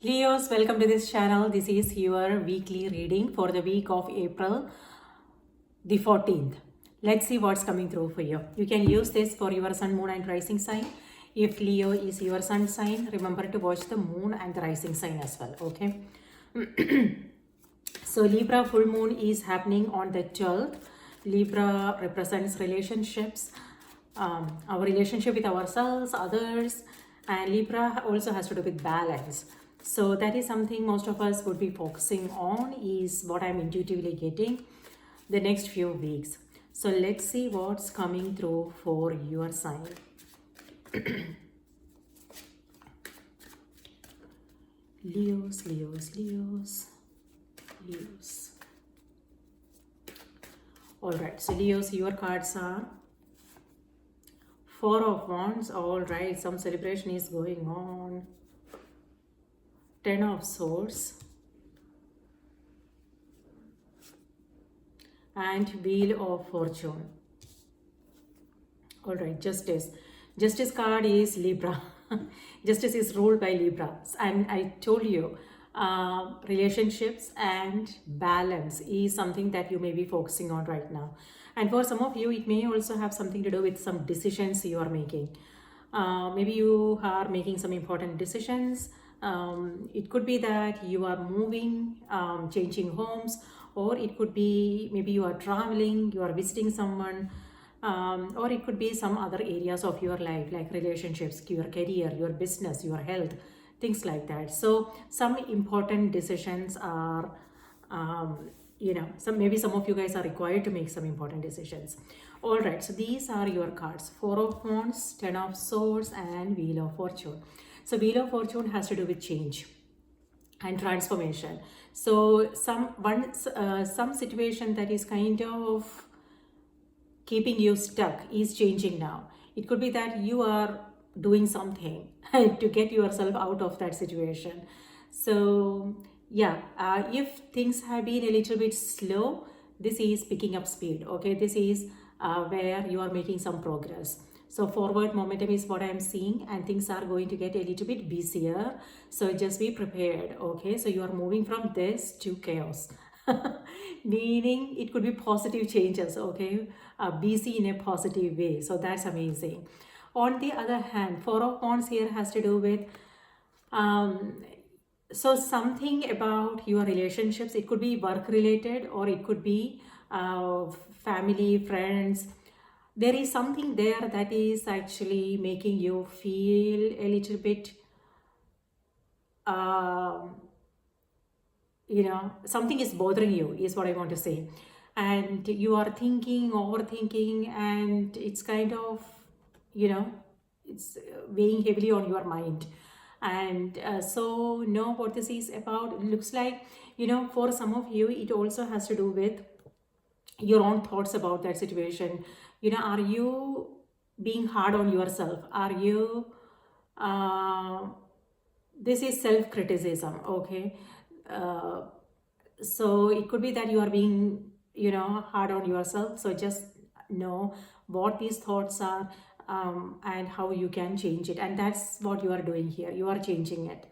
Leos, welcome to this channel. This is your weekly reading for the week of April the 14th. Let's see what's coming through for you. You can use this for your sun, moon, and rising sign. If Leo is your sun sign, remember to watch the moon and the rising sign as well. Okay. So Libra full moon is happening on the 12th. Libra represents relationships, our relationship with ourselves, others, and Libra also has to do with balance. So that is something most of us would be focusing on, is what I'm intuitively getting the next few weeks. So let's see what's coming through for your sign. Leos, Leos, Leos, Leos. Alright, so Leos, your cards are Four of Wands. Alright, some celebration is going on. Ten of Swords. And Wheel of Fortune. Alright, Justice. Justice card is Libra. Justice is ruled by Libra. And I told you, relationships and balance is something that you may be focusing on right now. And for some of you, it may also have something to do with some decisions you are making. Maybe you are making some important decisions. It could be that you are moving, changing homes, or it could be maybe you are traveling, you are visiting someone, or it could be some other areas of your life like relationships, your career, your business, your health, things like that. So some important decisions are, maybe some of you guys are required to make some important decisions. All right, so these are your cards: Four of Wands, Ten of Swords, and Wheel of Fortune. So Wheel of Fortune has to do with change and transformation. So some situation that is kind of keeping you stuck is changing now. It could be that you are doing something to get yourself out of that situation. So yeah, if things have been a little bit slow, this is picking up speed. Okay, this is where you are making some progress. So forward momentum is what I'm seeing, and things are going to get a little bit busier. So just be prepared. Okay, so you are moving from this to chaos. Meaning it could be positive changes. Okay, busy in a positive way. So that's amazing. On the other hand, Four of Wands here has to do with so something about your relationships. It could be work related, or it could be family, friends. There is something there that is actually making you feel a little bit something is bothering you, is what I want to say. And you are thinking, overthinking, and it's kind of, it's weighing heavily on your mind. And so know what this is about. It looks like, for some of you, it also has to do with your own thoughts about that situation. Are you being hard on yourself? Are you this is self-criticism. Okay, so it could be that you are being hard on yourself. So just know what these thoughts are, and how you can change it. And that's what you are doing here. You are changing it.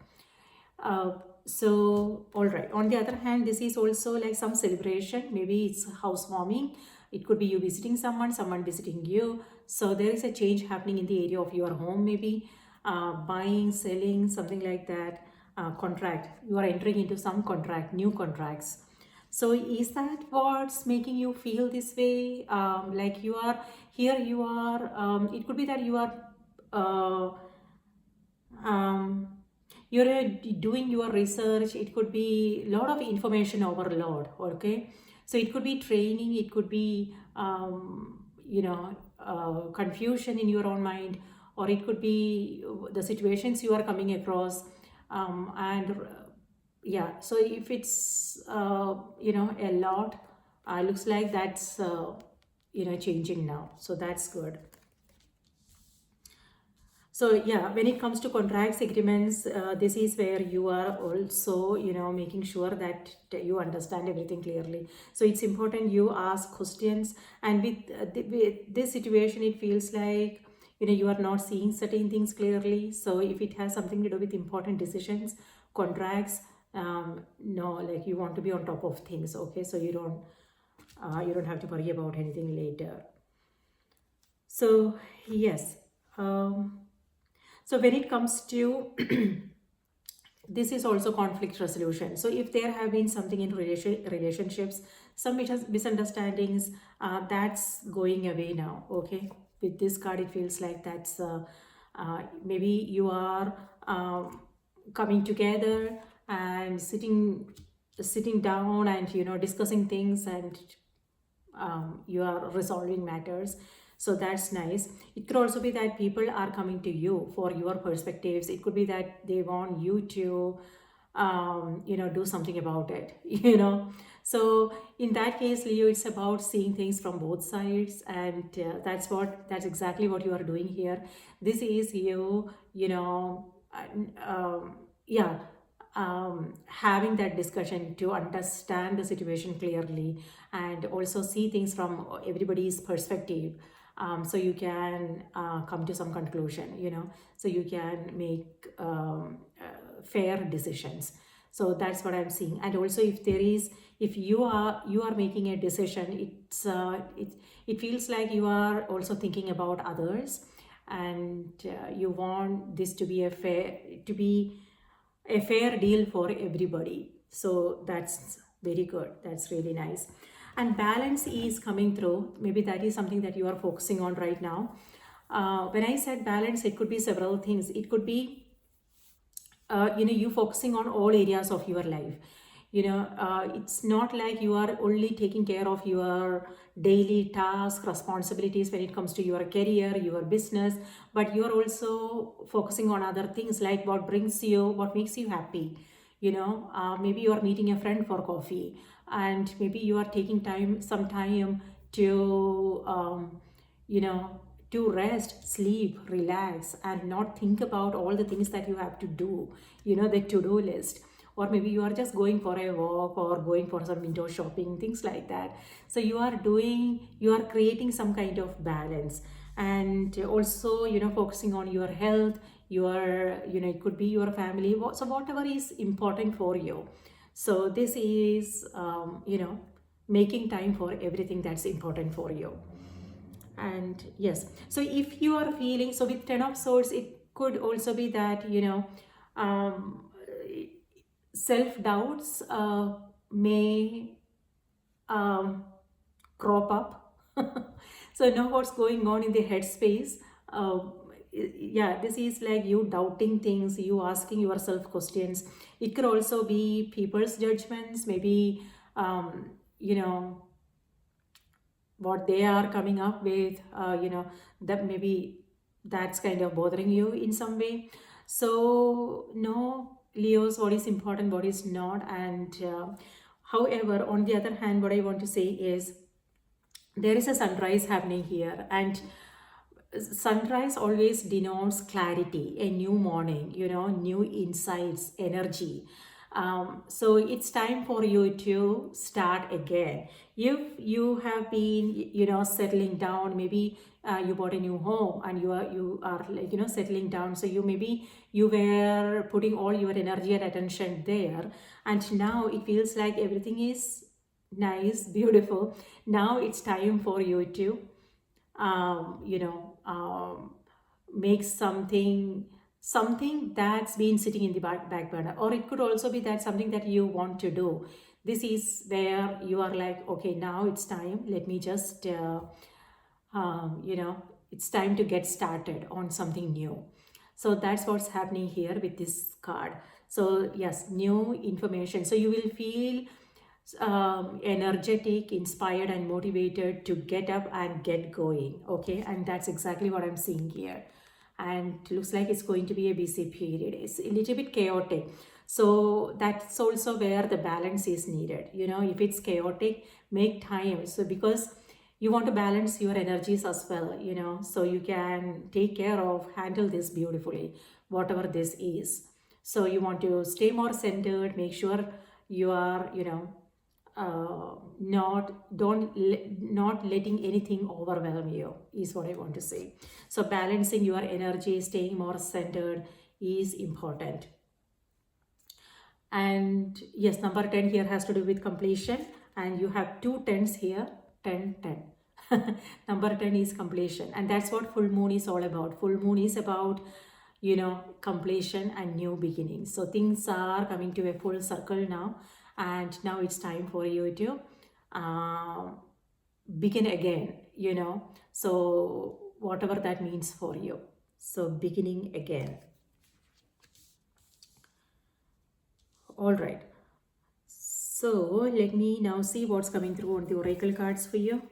So all right, on the other hand, this is also like some celebration. Maybe it's housewarming. It could be you visiting someone visiting you. So there is a change happening in the area of your home. Maybe buying, selling, something like that. Contract, you are entering into some contract, new contracts. So is that what's making you feel this way? Like you are here, you are it could be that you are you're doing your research. It could be a lot of information overload. Okay, so it could be training, it could be confusion in your own mind, or it could be the situations you are coming across. And yeah, so if it's a lot, looks like that's changing now. So that's good. So yeah, when it comes to contracts, agreements, this is where you are also, making sure that you understand everything clearly. So it's important you ask questions. And with this situation, it feels like you are not seeing certain things clearly. So if it has something to do with important decisions, contracts, no, like you want to be on top of things, okay? So you don't have to worry about anything later. So yes, um, so when it comes to this is also conflict resolution. So if there have been something in relationships, some misunderstandings, that's going away now, okay? With this card, it feels like that's maybe you are coming together and sitting down and discussing things, and you are resolving matters. So that's nice. It could also be that people are coming to you for your perspectives. It could be that they want you to do something about it. So in that case, Leo, it's about seeing things from both sides, and that's exactly what you are doing here. This is yeah, having that discussion to understand the situation clearly, and also see things from everybody's perspective, so you can come to some conclusion, so you can make fair decisions. So that's what I'm seeing. And also, if you are making a decision, it feels like you are also thinking about others, and you want this to be a fair deal for everybody. So that's very good. That's really nice. And balance is coming through. Maybe that is something that you are focusing on right now. When I said balance, it could be several things. It could be you focusing on all areas of your life. It's not like you are only taking care of your daily task responsibilities when it comes to your career, your business, but you are also focusing on other things, like what makes you happy. Maybe you are meeting a friend for coffee, and maybe you are taking some time to you know to rest, sleep, relax, and not think about all the things that you have to do, the to-do list. Or maybe you are just going for a walk or going for some window shopping, things like that. So you are creating some kind of balance. And also, focusing on your health, it could be your family, so whatever is important for you. So this is making time for everything that's important for you. And yes, so if you are feeling, so with 10 of swords, it could also be that um, self doubts may um, crop up. So know what's going on in the headspace. Yeah, this is like you doubting things, you asking yourself questions. It could also be people's judgments, maybe um, you know what they are coming up with, that maybe that's kind of bothering you in some way. So no, Leos, what is important, what is not. And however, on the other hand, what I want to say is there is a sunrise happening here, and sunrise always denotes clarity, a new morning, new insights, energy. So it's time for you to start again. If you have been, settling down, maybe you bought a new home and you are like, settling down. So maybe you were putting all your energy and attention there, and now it feels like everything is nice, beautiful. Now it's time for you to um, you know um, make something that's been sitting in the back burner. Or it could also be that something that you want to do. This is where you are like, okay, now it's time, let me just it's time to get started on something new. So that's what's happening here with this card. So yes, new information. So you will feel energetic, inspired, and motivated to get up and get going. Okay, and that's exactly what I'm seeing here. And looks like it's going to be a busy period. It's a little bit chaotic. So that's also where the balance is needed. If it's chaotic, make time. So because you want to balance your energies as well, so you can take care of, handle this beautifully, whatever this is. So you want to stay more centered, make sure you are, not letting anything overwhelm you is what I want to say. So balancing your energy, staying more centered is important. And yes, number 10 here has to do with completion, and you have two tens here, 10 10. Number 10 is completion, and that's what full moon is all about. Full moon is about, completion and new beginnings. So things are coming to a full circle now, and now it's time for you to uh, begin again, so whatever that means for you. So beginning again. All right. So let me now see what's coming through on the oracle cards for you.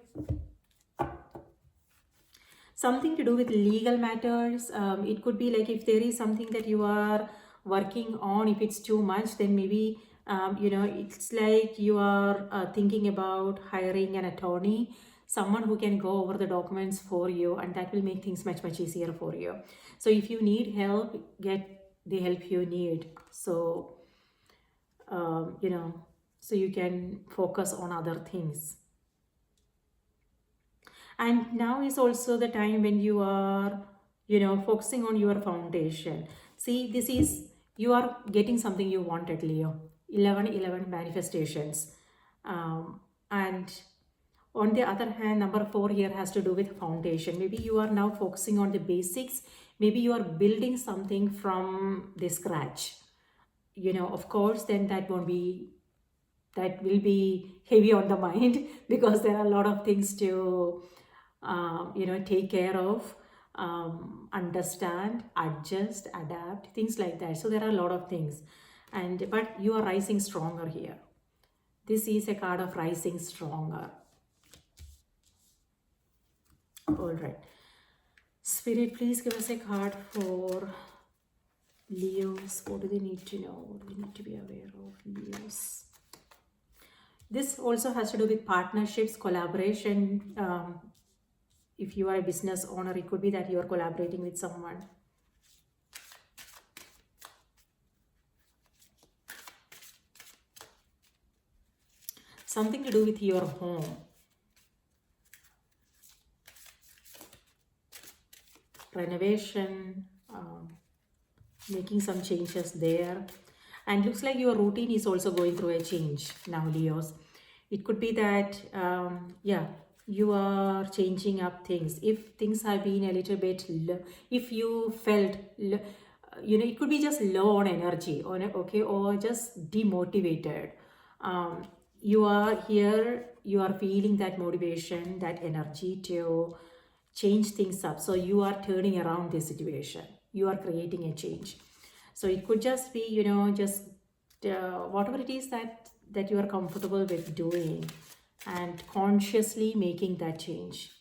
Something to do with legal matters. It could be like if there is something that you are working on, if it's too much, then maybe, it's like you are thinking about hiring an attorney, someone who can go over the documents for you, and that will make things much, much easier for you. So if you need help, get the help you need. So, um, you know, so you can focus on other things. And now is also the time when you are, focusing on your foundation. See, this is, you are getting something you wanted, Leo. 11 manifestations. And on the other hand, number 4 here has to do with foundation. Maybe you are now focusing on the basics. Maybe you are building something from the scratch. Of course, then that will be heavy on the mind because there are a lot of things to take care of, understand, adjust, adapt, things like that. So there are a lot of things, but you are rising stronger here. This is a card of rising stronger. All right, Spirit, please give us a card for Leos. What do they need to know? What do they need to be aware of, Leos? This also has to do with partnerships, collaboration. If you are a business owner, it could be that you are collaborating with someone. Something to do with your home. Renovation, making some changes there. And looks like your routine is also going through a change now, Leos. It could be that, you are changing up things. If things have been a little bit low, if you felt, it could be just low on energy, or just demotivated. You are here, you are feeling that motivation, that energy to change things up. So you are turning around the situation. You are creating a change. So it could just be, just whatever it is that you are comfortable with doing, and consciously making that change.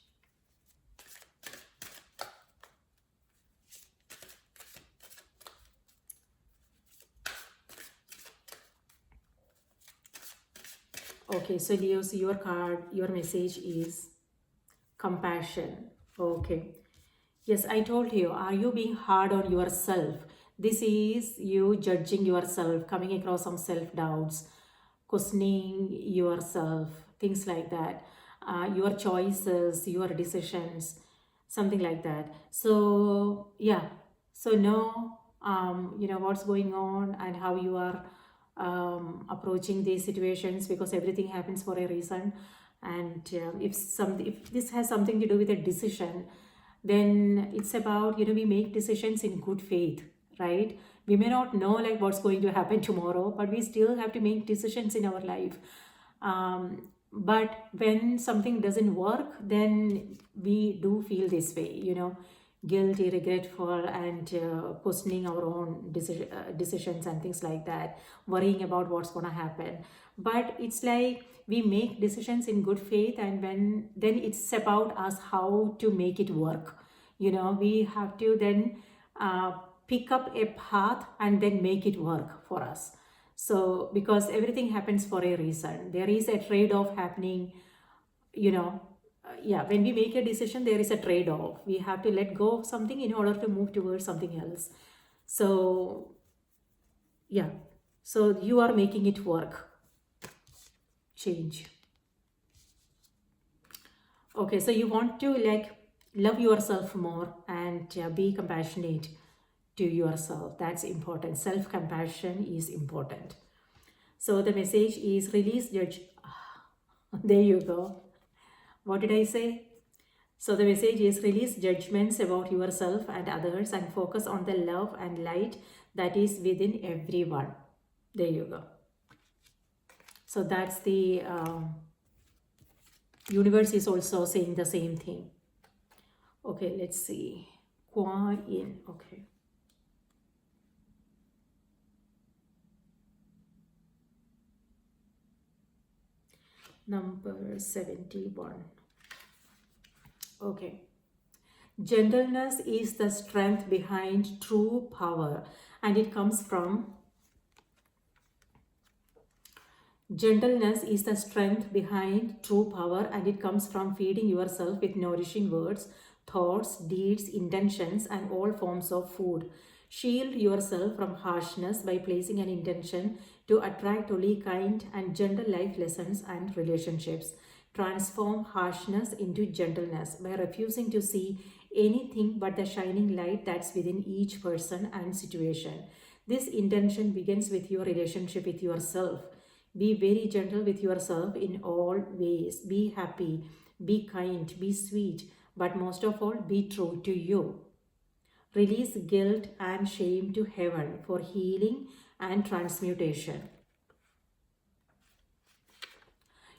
Okay, so Leo, so your card, your message is compassion. Okay. Yes, I told you, are you being hard on yourself? This is you judging yourself, coming across some self-doubts, questioning yourself, things like that. Your choices, your decisions, something like that. So, yeah. So know, what's going on and how you are approaching these situations, because everything happens for a reason. And if this has something to do with a decision, then it's about, we make decisions in good faith, right? We may not know like what's going to happen tomorrow, but we still have to make decisions in our life. But when something doesn't work, then we do feel this way, guilty, regretful, and questioning our own decisions and things like that, worrying about what's going to happen. But it's like we make decisions in good faith, and then it's about us how to make it work. We have to then pick up a path and then make it work for us. So because everything happens for a reason, there is a trade-off happening, when we make a decision, there is a trade-off. We have to let go of something in order to move towards something else. So, yeah. So you are making it work. change. Okay, so you want to like love yourself more and be compassionate to yourself. That's important. Self compassion is important. So the message is release judge. There you go. What did I say? So the message is release judgments about yourself and others and focus on the love and light that is within everyone. There you go. So that's the universe is also saying the same thing. Okay, let's see. Kuan Yin. Okay. Number 71. Okay. Gentleness is the strength behind true power, and it comes from gentleness is the strength behind true power, and it comes from feeding yourself with nourishing words, thoughts, deeds, intentions, and all forms of food. Shield yourself from harshness by placing an intention to attract only kind and gentle life lessons and relationships. Transform harshness into gentleness by refusing to see anything but the shining light that's within each person and situation. This intention begins with your relationship with yourself. Be very gentle with yourself in all ways. Be happy, be kind, be sweet, but most of all, be true to you. Release guilt and shame to heaven for healing and transmutation.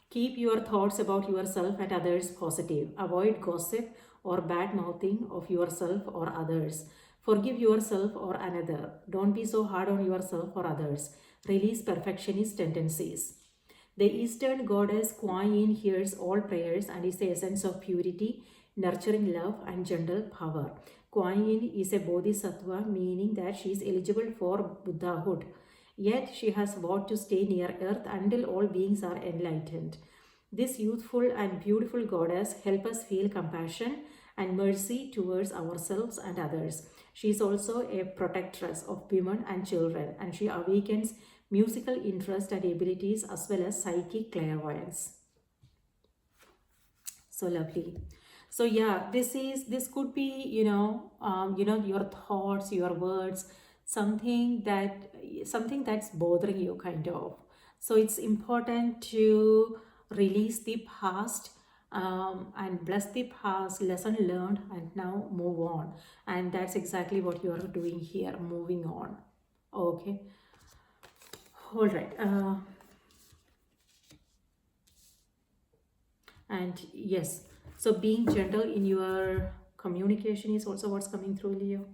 Keep your thoughts about yourself and others positive. Avoid gossip or bad mouthing of yourself or others. Forgive yourself or another. Don't be so hard on yourself or others. Release perfectionist tendencies. The Eastern goddess Kuan Yin hears all prayers and is the essence of purity, nurturing love, and gentle power. Kuan Yin is a bodhisattva, meaning that she is eligible for Buddhahood. Yet she has vowed to stay near earth until all beings are enlightened. This youthful and beautiful goddess helps us feel compassion and mercy towards ourselves and others. She is also a protectress of women and children, and she awakens musical interest and abilities as well as psychic clairvoyance. So lovely. So yeah, this could be your thoughts, your words, something that's bothering you kind of. So it's important to release the past and bless the past, lesson learned, and now move on. And that's exactly what you are doing here, moving on. Okay. All right. And yes, so being gentle in your communication is also what's coming through, Leo.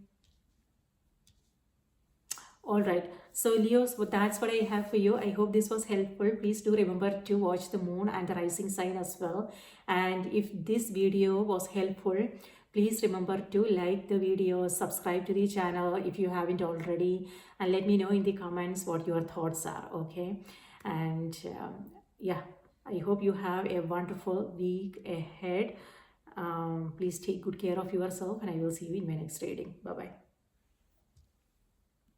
All right, so Leos, that's what I have for you. I hope this was helpful. Please do remember to watch the moon and the rising sign as well. And if this video was helpful, please remember to like the video, subscribe to the channel if you haven't already, and let me know in the comments what your thoughts are. Okay, and yeah, I hope you have a wonderful week ahead. Please take good care of yourself, and I will see you in my next reading. Bye bye.